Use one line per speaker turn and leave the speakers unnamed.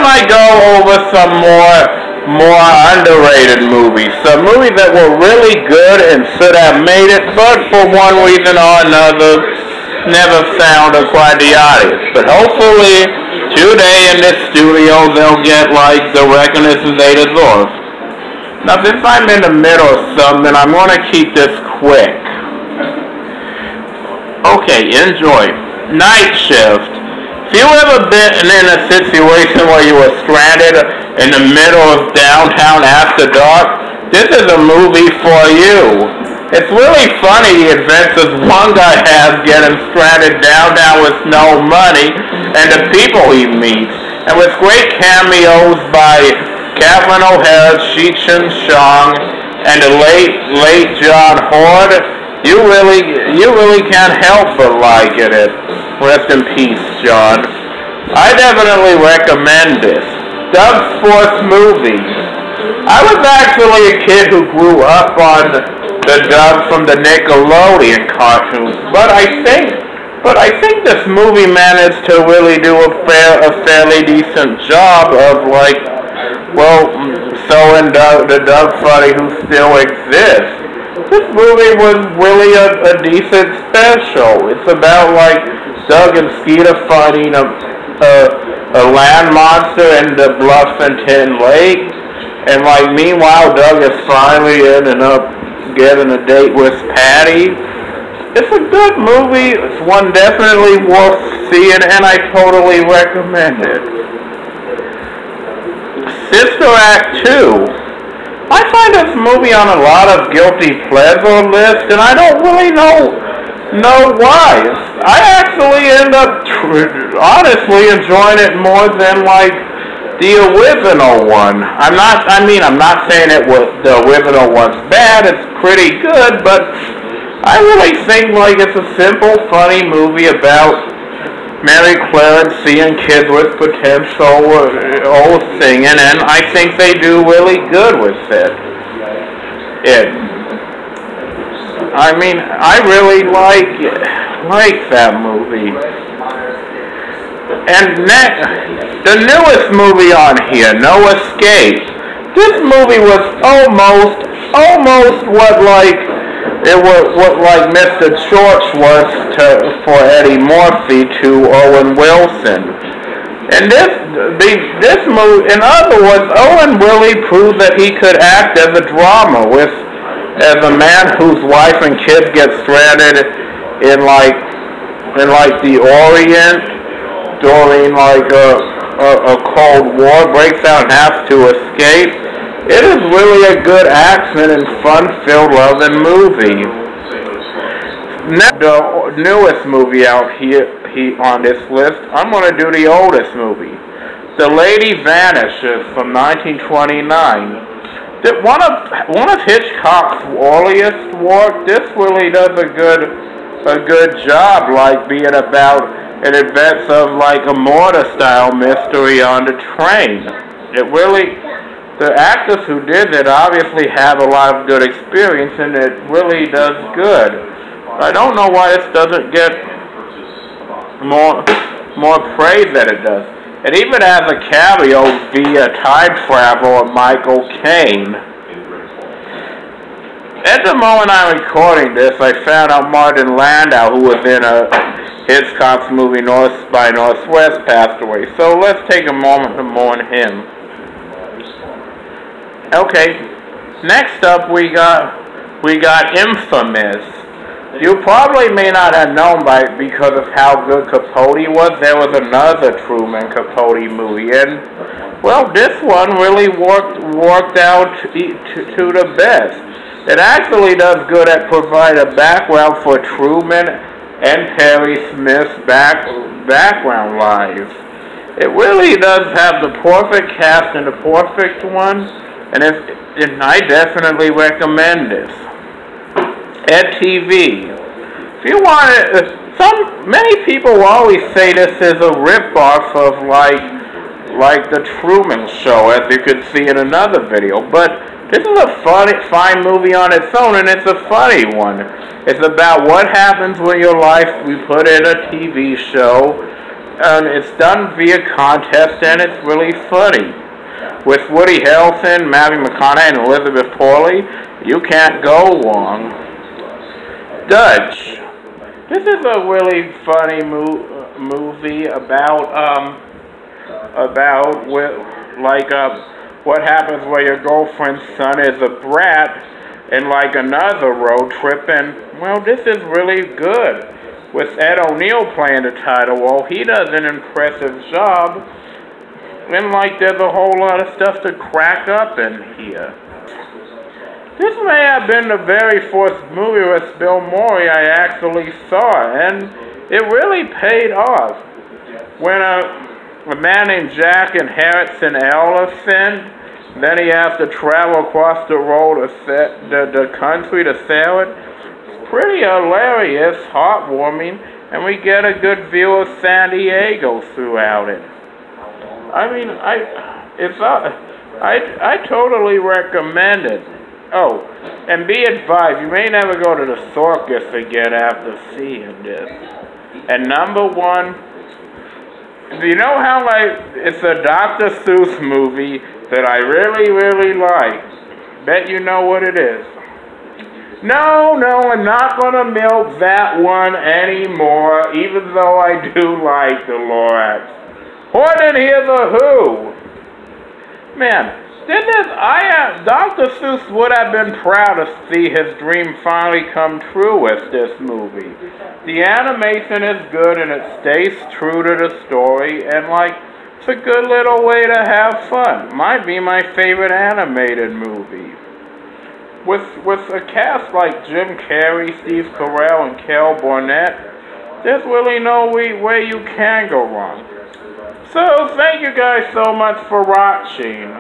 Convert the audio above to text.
I go over some more underrated movies. Some movies that were really good and should have made it, but for one reason or another, never found quite the audience. But hopefully, today in this studio, they'll get like the recognition they deserve. Now, since I'm in the middle of something, I'm going to keep this quick. Okay, enjoy. Night Shift. If you ever been in a situation where you were stranded in the middle of downtown after dark, this is a movie for you. It's really funny the adventures one guy has getting stranded downtown with no money and the people he meets. And with great cameos by Catherine O'Hara, Cheech and Chong, and the late John Hord, you really can't help but like it. Rest in peace, John. I definitely recommend this. Doug's fourth movie. I was actually a kid who grew up on the Doug from the Nickelodeon cartoons, but I think this movie managed to really do a fairly decent job of like, well, showing the Doug Funny who still exists. This movie was really a decent special. It's about like Doug and Skeeter fighting a land monster in the Bluffington Lake, and like meanwhile Doug is finally ending up getting a date with Patty. It's a good movie. It's one definitely worth seeing, and I totally recommend it. Sister Act 2. I find this movie on a lot of guilty pleasure lists, and I don't really know why. I actually end up honestly enjoying it more than like the original one. I'm not saying the original one's bad. It's pretty good, but I really think like it's a simple, funny movie about Mary Claire and seeing kids with potential singing, and I think they do really good with it. I really like that movie. And the newest movie on here, No Escape. This movie was almost what Mr. George was for Eddie Murphy to Owen Wilson. And this movie, in other words, Owen really proved that he could act as a drama as a man whose wife and kids get stranded in the Orient during like a Cold War, breaks out and has to escape. It is really a good action and fun-filled loving movie. Now, the newest movie out here on this list, I'm going to do the oldest movie. The Lady Vanishes from 1929. One of Hitchcock's earliest work. This really does a good job, like being about an events of like a murder-style mystery on the train. The actors who did it obviously have a lot of good experience, and it really does good. I don't know why this doesn't get more praise than it does. It even has a cameo via time travel of Michael Caine. At the moment I'm recording this, I found out Martin Landau, who was in Hitchcock's movie North by Northwest, passed away. So let's take a moment to mourn him. Okay, next up we got Infamous. You probably may not have known because of how good Capote was. There was another Truman Capote movie, and well, this one really worked out to the best. It actually does good at provide a background for Truman and Perry Smith's background lives. It really does have the perfect cast and the perfect one. And I definitely recommend this. Ed TV. If you want it, many people always say this is a ripoff of like the Truman Show, as you could see in another video. But this is a fine movie on its own, and it's a funny one. It's about what happens when your life we put in a TV show it's done via contest, and it's really funny. With Woody Harrelson, Matthew McConaughey, and Elizabeth Hurley, you can't go wrong. Dutch. This is a really funny movie about what happens where your girlfriend's son is a brat in like another road trip, and well, this is really good. With Ed O'Neill playing the title role, he does an impressive job, and like there's a whole lot of stuff to crack up in here. This may have been the very first movie with Bill Murray I actually saw, and it really paid off. When a man named Jack inherits an elephant, then he has to travel across the road the country to sell it. It's pretty hilarious, heartwarming, and we get a good view of San Diego throughout it. I mean, I totally recommend it. Oh, and be advised, you may never go to the circus again after seeing this. And number one, you know how like it's a Dr. Seuss movie that I really, really like? Bet you know what it is. No, I'm not going to milk that one anymore, even though I do like the Lorax. More than Here's a Who. Man, Dr. Seuss would have been proud to see his dream finally come true with this movie. The animation is good and it stays true to the story, and like, it's a good little way to have fun. Might be my favorite animated movie. With a cast like Jim Carrey, Steve Carell, and Carol Burnett, there's really no way you can go wrong. So, thank you guys so much for watching.